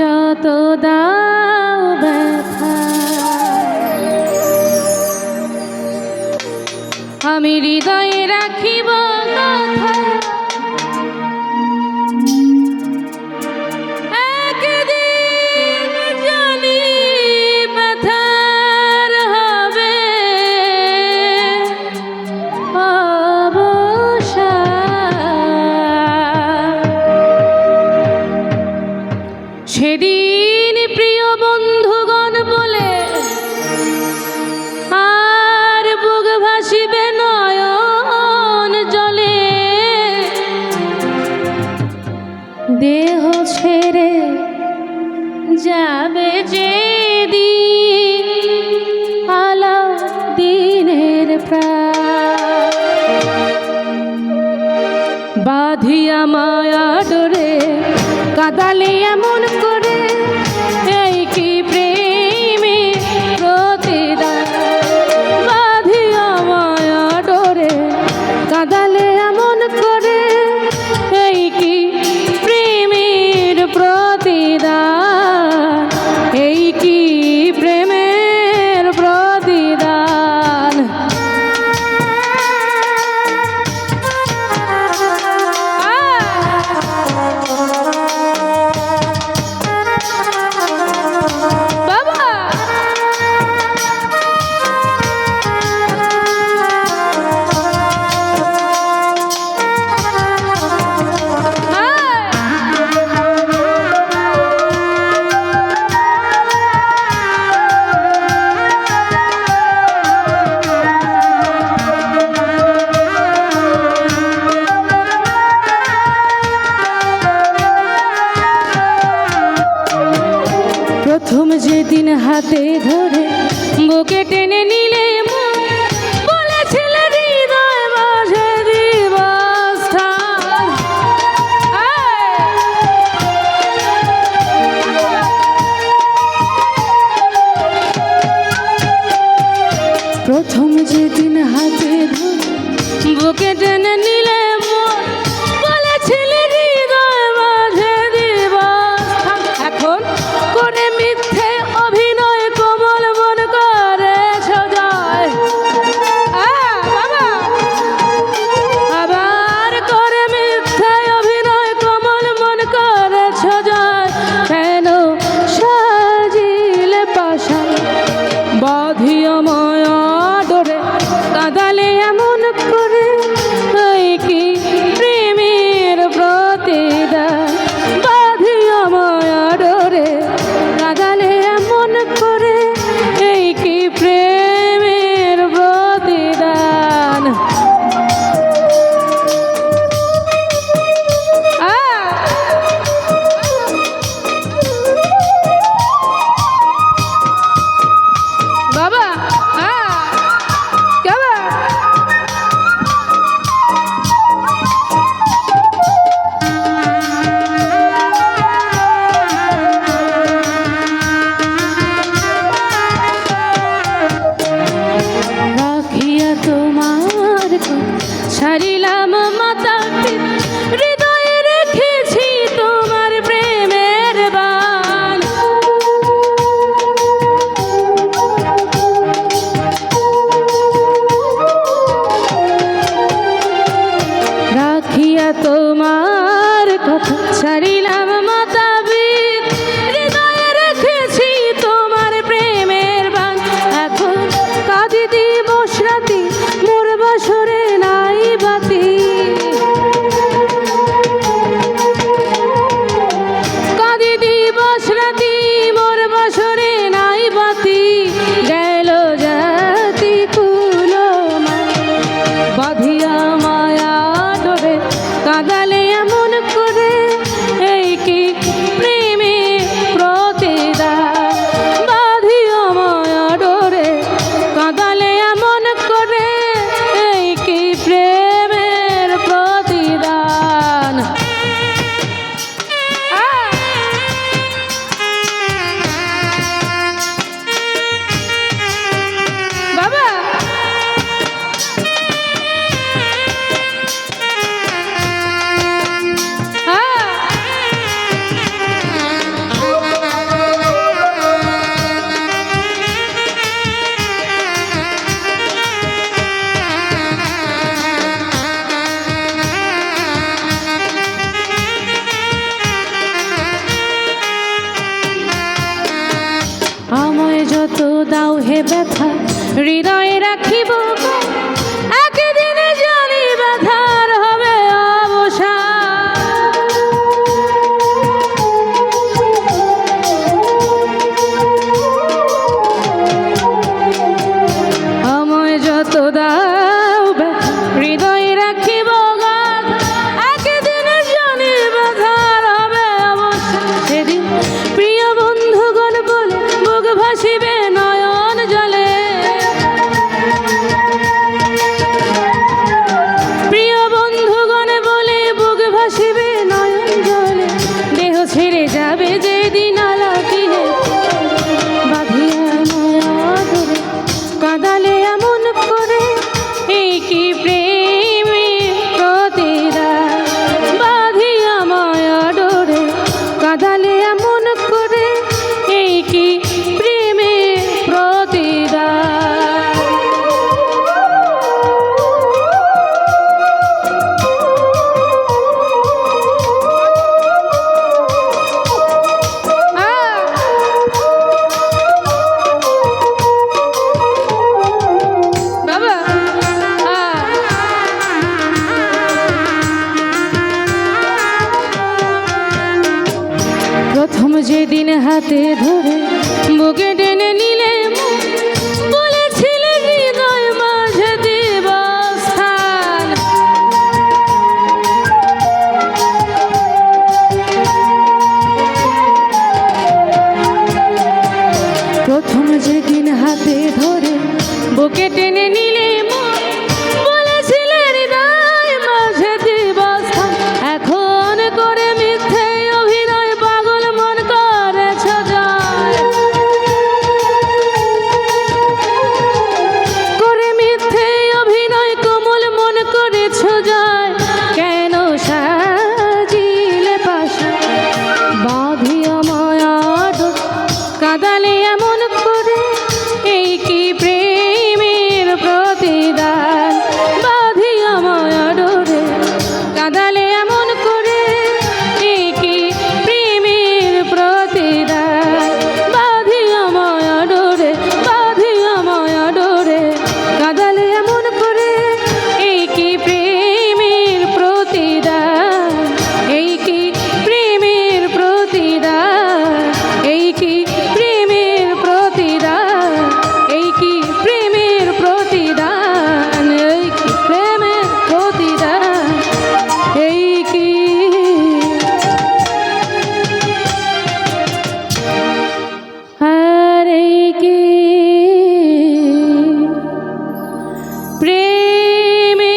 যত দাও ব্যথা, আমি হৃদয়ে রাখিব কথা। একদিন জানি ব্যথার হবে অবসান, সেদিন প্রিয় বন্ধুগণ বলে আর বুক ভাসিবে নয়ন জলে, দেহ ছেড়ে যাবে যেদিন আলো দিনের প্রাণ, বাঁধিয়া মায়া ডোরে কাদালে এমন করে, এই কি প্রেমে প্রতিদান। বাঁধিয়া মায়া ডোরে কাদালে এমন করে, এই কি প্রেমের প্রতিদান, এই কি প্রেমের প্রতিদান। প্রথম যেদিন হাতে ধরে বুকে টেনে নিলে বলেছিলে হৃদয় মাঝে দিব স্থান, প্রথম যেদিন হাতে ধরে বুকে টেনে নিলে বলেছিলে হৃদয় মাঝে দিব স্থান। এখন করে মিথ্যে অভিনয় কোমল মন করেছ জয়, আবার করে মিথ্যে অভিনয় কোমল মন করেছ জয়। কেন সাজিলে পাশায় বাঁধিয়া মায়া ডোরে কাদালে এমন করে, এই কি প্রেমের প্রতিদান। বাঁধিয়া মায়া ডোরে কাদালে এমন করে, এই কি প্রেমের প্রতিদান। বাবা রাখিয়া তোমার ছাড়িলাম মাতা, হৃদয়ে রেখেছি তোমার প্রেমের বান। রাখিয়া তোমার কথা ছাড়িলাম মাতা, হৃদয়ে রেখেছি তোমার প্রেমের বান। এখন কাঁদি দিবস রাতি মোর বাসরে নাই বাতি, কাঁদি দিবস রাতি মোর বাসরে নাই বাতি। গেল জাতি কুলো বাঁধিয়া মায়া ডোরে কাদালে এমন করে, এই কি ব্যথা হৃদয়ে রাখিব একদিন জানি ব্যথার হবে অবসান। আমায় যত দাও ব্যথা হৃদয়ে রাখিব একদিন জানি ব্যথার হবে অবসান। সেদিন প্রিয় বন্ধুগণ বলে বুক ভাসিবে নয়ন জলে, প্রিয় বন্ধুগণ বলে বুক ভাসিবে নয়ন জলে। দেহ ছেড়ে যাবে যেদিন আলাকিনে বাঁধিয়া মায়া ধরে কাঁদালে এমন করে, এই কি প্রেমের প্রতিদান। বাঁধিয়া মায়া ডোরে কাঁদালে এমন করে, এই কি প্রেমের প্রতিদান। বাবা প্রথম যেদিন হাতে ধরে বুকে টেনে নিলে বলেছিলে হৃদয় মাঝে দিব স্থান। প্রথম যেদিন হাতে ধরে বুকে টেনে নিলে বলেছিলে হৃদয় মাঝে দিব স্থান। এখন করে মিথ্যে অভিনয় পাগল মন করেছ জয়, করে মিথ্যে অভিনয় কোমল মন করেছ জয়। কেন সাজিলে পাশা বাঁধিয়া মায়া ডোর কাঁদালে এমন করে, এই কি প্রেমের প্রতিদান। বাঁধিয়া মায়া ডোরে কাঁদালে এমন করে, এই কি প্রেমের প্রতিদান। বাঁধিয়া মায়া ডোরে, বাঁধিয়া মায়া ডোরে কাঁদালে এমন করে, এই কি প্রেমের প্রতিদান। এই কি প্রেমের প্রতিদান, এই কি প্রেমের প্রতিদান, এই কি প্রেমের প্রতিদান, এই কি প্রেমের প্রতিদান, এই কি আর এই কি প্রেমে